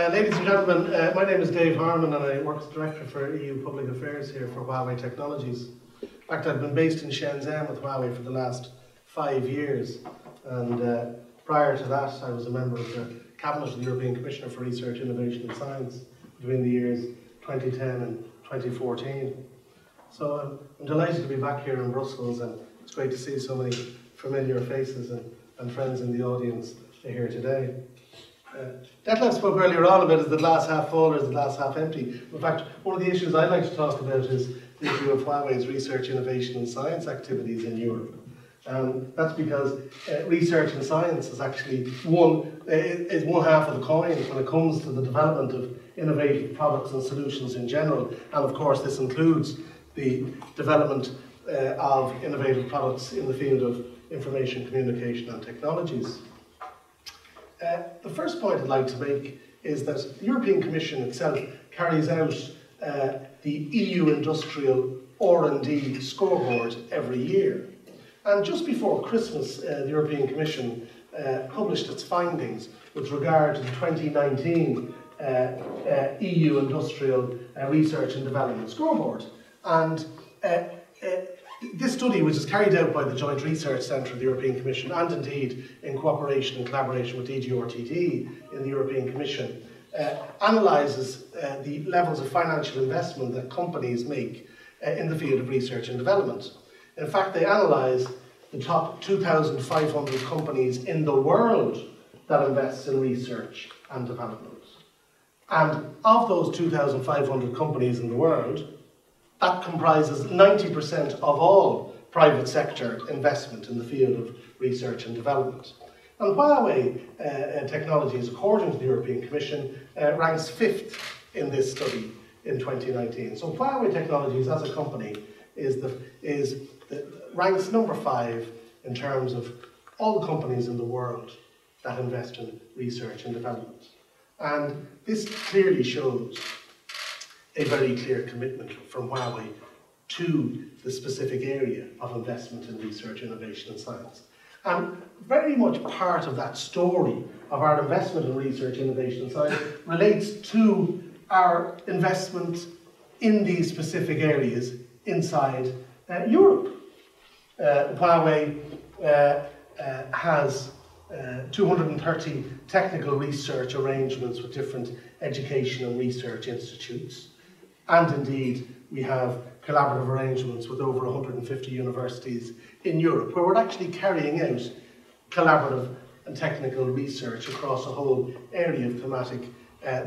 Ladies and gentlemen, my name is David Harmon and I work as Director for EU Public Affairs here for Huawei Technologies. In fact, I've been based in Shenzhen with Huawei for the last 5 years, and prior to that I was a member of the Cabinet of the European Commissioner for Research, Innovation and Science between the years 2010 and 2014. So I'm delighted to be back here in Brussels, and it's great to see so many familiar faces and friends in the audience here today. Detlef spoke earlier on about is the glass half full or is the glass half empty. In fact, one of the issues I'd like to talk about is the issue of Huawei's research, innovation and science activities in Europe. That's because research and science is actually one half of the coin when it comes to the development of innovative products and solutions in general. And of course this includes the development of innovative products in the field of information, communication and technologies. The first point I'd like to make is that the European Commission itself carries out the EU Industrial R&D Scoreboard every year. And just before Christmas, the European Commission published its findings with regard to the 2019 EU Industrial Research and Development Scoreboard. And this study, which is carried out by the Joint Research Centre of the European Commission and indeed in cooperation and collaboration with DG RTD in the European Commission, analyses the levels of financial investment that companies make in the field of research and development. In fact, they analyse the top 2,500 companies in the world that invests in research and development. And of those 2,500 companies in the world, that comprises 90% of all private sector investment in the field of research and development. And Huawei Technologies, according to the European Commission, ranks 5th in this study in 2019. So Huawei Technologies as a company ranks number 5 in terms of all the companies in the world that invest in research and development. And this clearly shows a very clear commitment from Huawei to the specific area of investment in research, innovation and science. And very much part of that story of our investment in research, innovation and science relates to our investment in these specific areas inside Europe. Huawei has 230 technical research arrangements with different education and research institutes. And indeed, we have collaborative arrangements with over 150 universities in Europe, where we're actually carrying out collaborative and technical research across a whole area of thematic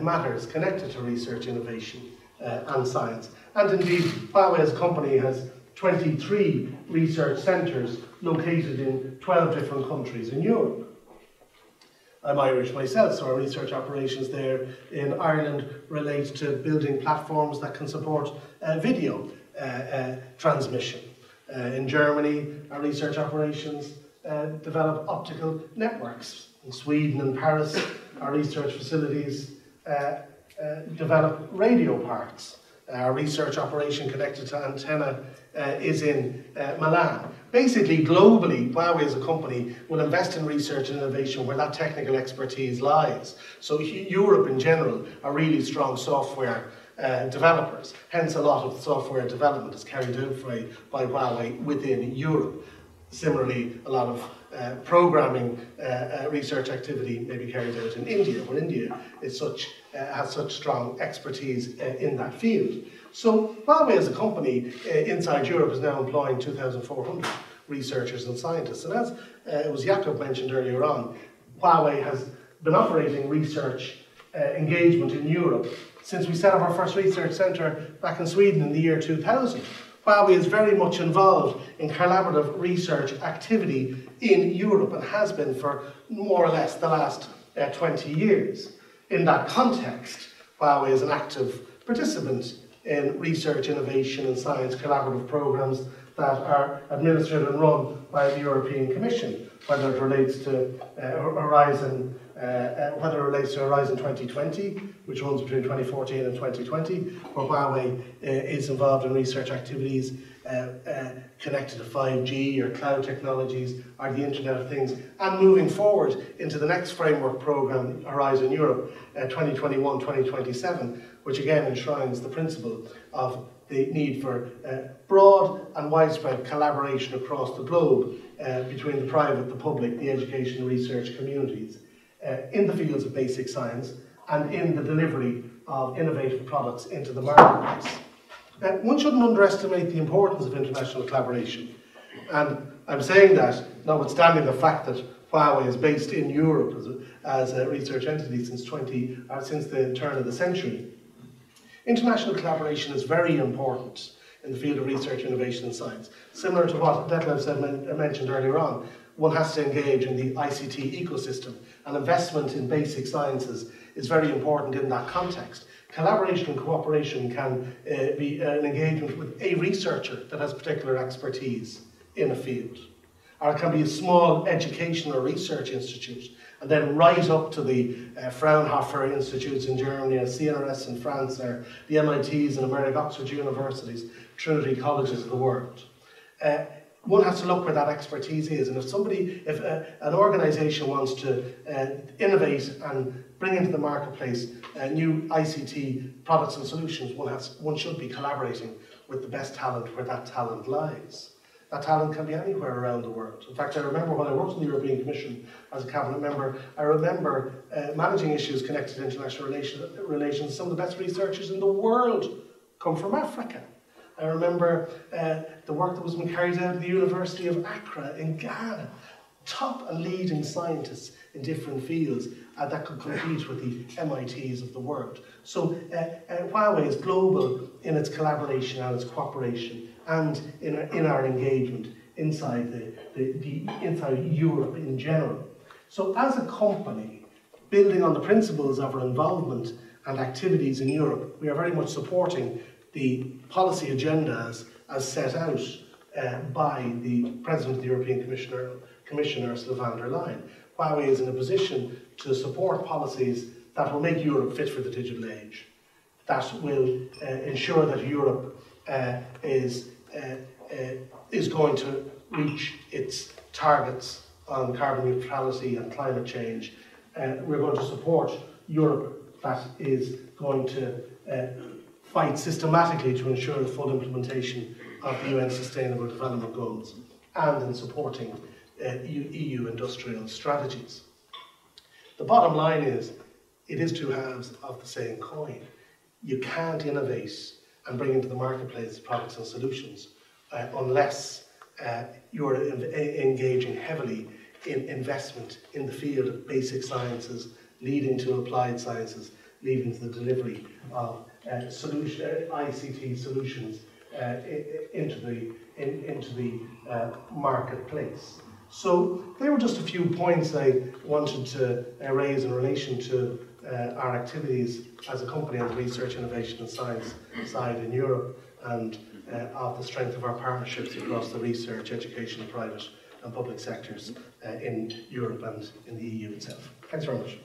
matters connected to research, innovation and science. And indeed, Huawei as a company has 23 research centres located in 12 different countries in Europe. I'm Irish myself, so our research operations there in Ireland relate to building platforms that can support video transmission. In Germany, our research operations develop optical networks. In Sweden and Paris, our research facilities develop radio parts. Our research operation connected to antenna is in Milan. Basically, globally, Huawei as a company will invest in research and innovation where that technical expertise lies. So Europe in general are really strong software developers. Hence, a lot of software development is carried out by Huawei within Europe. Similarly, a lot of programming research activity may be carried out in India, where India is has such strong expertise in that field. So Huawei as a company inside Europe is now employing 2,400 researchers and scientists. And as it was Jakob mentioned earlier on, Huawei has been operating research engagement in Europe since we set up our first research centre back in Sweden in the year 2000. Huawei is very much involved in collaborative research activity in Europe and has been for more or less the last 20 years. In that context, Huawei is an active participant in research, innovation and science collaborative programmes that are administered and run by the European Commission, whether it relates to Horizon 2020, which runs between 2014 and 2020, where Huawei is involved in research activities connected to 5G or cloud technologies or the Internet of Things, and moving forward into the next framework programme, Horizon Europe 2021-2027, which again enshrines the principle of the need for broad and widespread collaboration across the globe between the private, the public, the education and research communities in the fields of basic science and in the delivery of innovative products into the marketplace. One shouldn't underestimate the importance of international collaboration, and I'm saying that notwithstanding the fact that Huawei is based in Europe as a research entity since the turn of the century. International collaboration is very important in the field of research, innovation and science. Similar to what Detlef mentioned earlier on, one has to engage in the ICT ecosystem, and investment in basic sciences is very important in that context. Collaboration and cooperation can be an engagement with a researcher that has particular expertise in a field. Or it can be a small educational or research institute, and then right up to the Fraunhofer Institutes in Germany, and CNRS in France, or the MITs and American Oxford Universities, Trinity Colleges of the world. One has to look where that expertise is, and if an organisation wants to innovate and bring into the marketplace new ICT products and solutions, one should be collaborating with the best talent where that talent lies. That talent can be anywhere around the world. In fact, I remember when I worked in the European Commission as a cabinet member, I remember managing issues connected to international relations. Some of the best researchers in the world come from Africa. I remember the work that was being carried out at the University of Accra in Ghana. Top and leading scientists in different fields that could compete with the MITs of the world. So Huawei is global in its collaboration and its cooperation, and in our engagement inside inside Europe in general. So as a company, building on the principles of our involvement and activities in Europe, we are very much supporting the policy agendas as set out by the President of the European Commission, Ursula von der Leyen. Huawei is in a position to support policies that will make Europe fit for the digital age, that will ensure that Europe is going to reach its targets on carbon neutrality and climate change. We're going to support Europe that is going to fight systematically to ensure the full implementation of the UN Sustainable Development Goals, and in supporting EU industrial strategies. The bottom line is, it is two halves of the same coin. You can't innovate and bring into the marketplace products and solutions unless you're engaging heavily in investment in the field of basic sciences, leading to applied sciences, leading to the delivery of ICT solutions into the marketplace. So they were just a few points I wanted to raise in relation to our activities as a company on the research, innovation and science side in Europe, and of the strength of our partnerships across the research, education, private and public sectors in Europe and in the EU itself. Thanks very much.